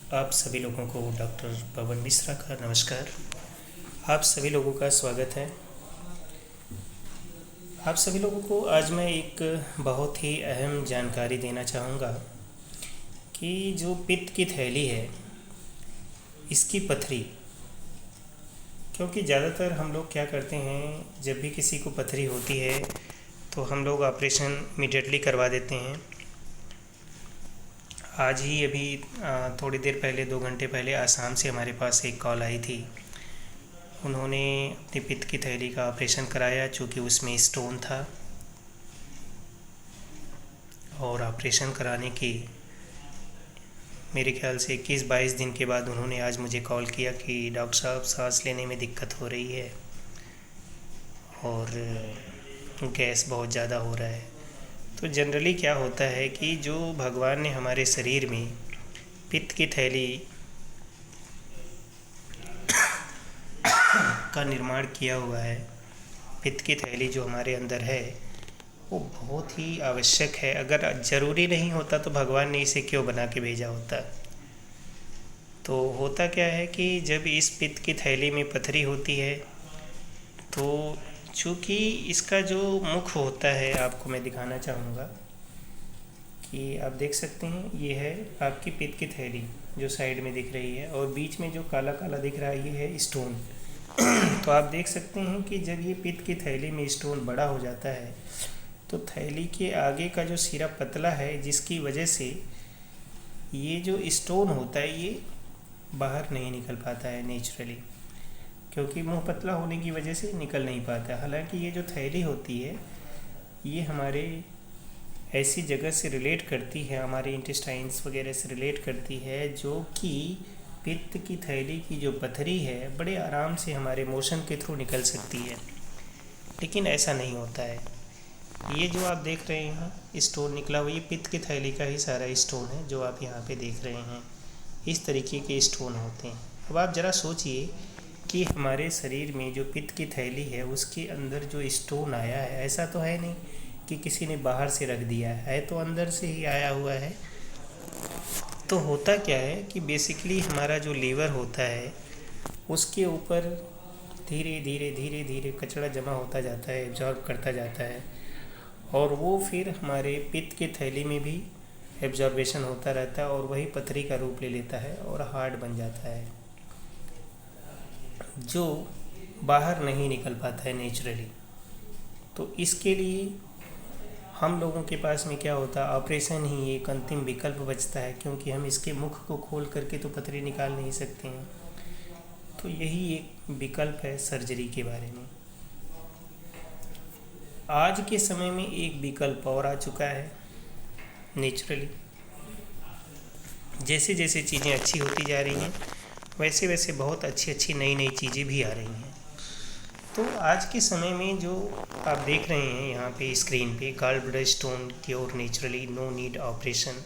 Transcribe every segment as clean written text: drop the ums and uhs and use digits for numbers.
आप सभी लोगों को डॉक्टर पवन मिश्रा का नमस्कार। आप सभी लोगों का स्वागत है। आप सभी लोगों को आज मैं एक बहुत ही अहम जानकारी देना चाहूँगा कि जो पित्त की थैली है, इसकी पथरी। क्योंकि ज़्यादातर हम लोग क्या करते हैं, जब भी किसी को पथरी होती है तो हम लोग ऑपरेशन इमीडिएटली करवा देते हैं। आज ही अभी थोड़ी देर पहले 2 घंटे पहले आसाम से हमारे पास एक कॉल आई थी। उन्होंने अपनी पित्त की थैली का ऑपरेशन कराया, चूँकि उसमें स्टोन था। और ऑपरेशन कराने के मेरे ख्याल से 21-22 दिन के बाद उन्होंने आज मुझे कॉल किया कि डॉक्टर साहब, सांस लेने में दिक्कत हो रही है और गैस बहुत ज़्यादा हो रहा है। तो जनरली क्या होता है कि जो भगवान ने हमारे शरीर में पित्त की थैली का निर्माण किया हुआ है, पित्त की थैली जो हमारे अंदर है वो बहुत ही आवश्यक है। अगर ज़रूरी नहीं होता तो भगवान ने इसे क्यों बना के भेजा होता। तो होता क्या है कि जब इस पित्त की थैली में पथरी होती है तो चूँकि इसका जो मुख होता है, आपको मैं दिखाना चाहूँगा कि आप देख सकते हैं, ये है आपकी पित्त की थैली जो साइड में दिख रही है, और बीच में जो काला काला दिख रहा है ये है स्टोन। तो आप देख सकते हैं कि जब ये पित्त की थैली में स्टोन बड़ा हो जाता है तो थैली के आगे का जो सिरा पतला है, जिसकी वजह से ये जो स्टोन होता है ये बाहर नहीं निकल पाता है नेचुरली, क्योंकि मुंह पतला होने की वजह से निकल नहीं पाता है। हालांकि ये जो थैली होती है ये हमारे ऐसी जगह से रिलेट करती है, हमारे इंटेस्टाइन्स वगैरह से रिलेट करती है, जो कि पित्त की थैली की जो पथरी है बड़े आराम से हमारे मोशन के थ्रू निकल सकती है। लेकिन ऐसा नहीं होता है। ये जो आप देख रहे हैं स्टोन निकला हुआ, ये पित्त की थैली का ही सारा स्टोन है जो आप यहाँ पे देख रहे हैं। इस तरीके के स्टोन होते हैं। अब आप ज़रा सोचिए कि हमारे शरीर में जो पित्त की थैली है उसके अंदर जो स्टोन आया है, ऐसा तो है नहीं कि किसी ने बाहर से रख दिया है, तो अंदर से ही आया हुआ है। तो होता क्या है कि बेसिकली हमारा जो लीवर होता है उसके ऊपर धीरे धीरे धीरे धीरे कचरा जमा होता जाता है, एब्जॉर्ब करता जाता है, और वो फिर हमारे पित्त की थैली में भी एब्जॉर्बेशन होता रहता है और वही पथरी का रूप ले लेता है और हार्ड बन जाता है, जो बाहर नहीं निकल पाता है नेचुरली। तो इसके लिए हम लोगों के पास में क्या होता है, ऑपरेशन ही एक अंतिम विकल्प बचता है, क्योंकि हम इसके मुख को खोल करके तो पथरी निकाल नहीं सकते हैं। तो यही एक विकल्प है सर्जरी के बारे में। आज के समय में एक विकल्प और आ चुका है नेचुरली। जैसे जैसे चीज़ें अच्छी होती जा रही हैं वैसे वैसे बहुत अच्छी अच्छी नई नई चीज़ें भी आ रही हैं। तो आज के समय में जो आप देख रहे हैं यहाँ पे स्क्रीन पे, gall bladder stone cure naturally, no need operation.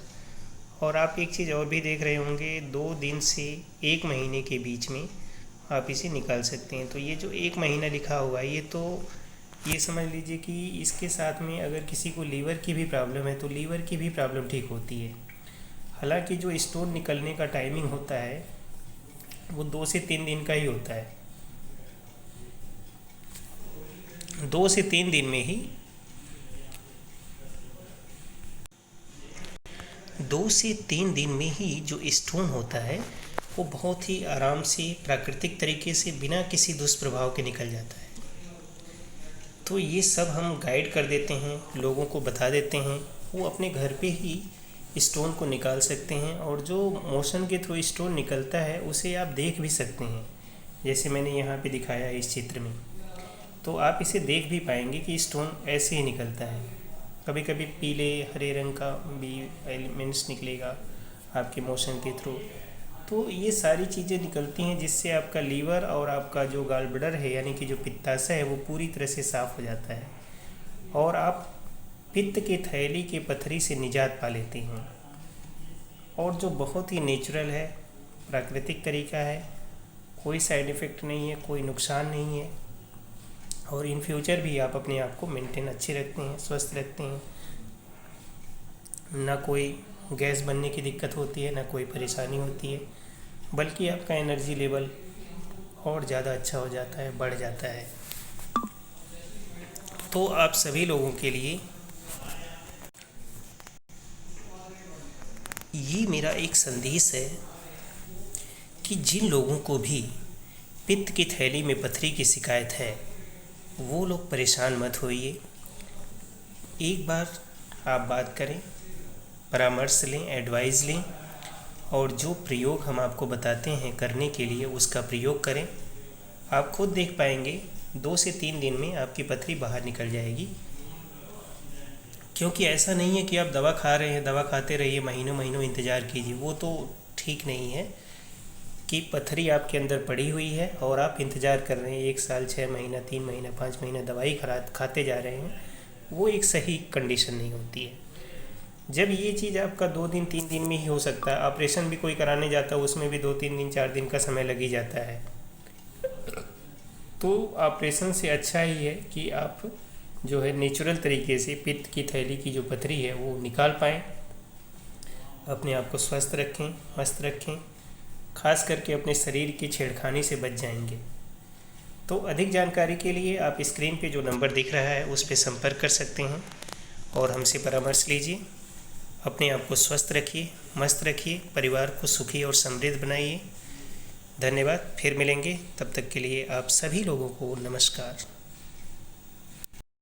और आप एक चीज़ और भी देख रहे होंगे, 2 दिन से 1 महीने के बीच में आप इसे निकाल सकते हैं। तो ये जो 1 महीना लिखा हुआ है, ये समझ लीजिए कि इसके साथ में अगर किसी को लीवर की भी प्रॉब्लम है तो लीवर की भी प्रॉब्लम ठीक होती है। हालांकि जो स्टोन निकलने का टाइमिंग होता है वो 2 से 3 दिन का ही होता है। 2 से 3 दिन में ही 2 से 3 दिन में ही जो स्टोन होता है वो बहुत ही आराम से प्राकृतिक तरीके से बिना किसी दुष्प्रभाव के निकल जाता है। तो ये सब हम गाइड कर देते हैं, लोगों को बता देते हैं, वो अपने घर पे ही स्टोन को निकाल सकते हैं। और जो मोशन के थ्रू स्टोन निकलता है उसे आप देख भी सकते हैं, जैसे मैंने यहाँ पे दिखाया है इस चित्र में। तो आप इसे देख भी पाएंगे कि स्टोन ऐसे ही निकलता है। कभी कभी पीले हरे रंग का भी एलिमेंट्स निकलेगा आपके मोशन के थ्रू। तो ये सारी चीज़ें निकलती हैं जिससे आपका लीवर और आपका जो गॉल ब्लैडर है, यानी कि जो पित्ताशय है, वो पूरी तरह से साफ़ हो जाता है और आप पित्त की थैली की पथरी से निजात पा लेते हैं। और जो बहुत ही नेचुरल है, प्राकृतिक तरीका है, कोई साइड इफ़ेक्ट नहीं है, कोई नुकसान नहीं है, और इन फ्यूचर भी आप अपने आप को मेंटेन अच्छे रखते हैं, स्वस्थ रखते हैं, ना कोई गैस बनने की दिक्कत होती है, ना कोई परेशानी होती है, बल्कि आपका एनर्जी लेवल और ज़्यादा अच्छा हो जाता है, बढ़ जाता है। तो आप सभी लोगों के लिए ये मेरा एक संदेश है कि जिन लोगों को भी पित्त की थैली में पथरी की शिकायत है, वो लोग परेशान मत होइए। एक बार आप बात करें, परामर्श लें, एडवाइस लें, और जो प्रयोग हम आपको बताते हैं करने के लिए उसका प्रयोग करें। आप खुद देख पाएंगे 2 से 3 दिन में आपकी पथरी बाहर निकल जाएगी। क्योंकि ऐसा नहीं है कि आप दवा खा रहे हैं, दवा खाते रहिए, महीनों महीनों इंतज़ार कीजिए, वो तो ठीक नहीं है। कि पथरी आपके अंदर पड़ी हुई है और आप इंतज़ार कर रहे हैं 1 साल, 6 महीना, 3 महीना, 5 महीना दवाई खाते जा रहे हैं, वो एक सही कंडीशन नहीं होती है। जब ये चीज़ आपका 2 दिन 3 दिन में ही हो सकता है, ऑपरेशन भी कोई कराने जाता है उसमें भी 2-3 दिन 4 दिन का समय लग ही जाता है। तो ऑपरेशन से अच्छा ही है कि आप जो है नेचुरल तरीके से पित्त की थैली की जो पथरी है वो निकाल पाएँ। अपने आप को स्वस्थ रखें, मस्त रखें, खास करके अपने शरीर की छेड़खानी से बच जाएंगे। तो अधिक जानकारी के लिए आप स्क्रीन पे जो नंबर दिख रहा है उस पर संपर्क कर सकते हैं और हमसे परामर्श लीजिए। अपने आप को स्वस्थ रखिए, मस्त रखिए, परिवार को सुखी और समृद्ध बनाइए। धन्यवाद, फिर मिलेंगे, तब तक के लिए आप सभी लोगों को नमस्कार।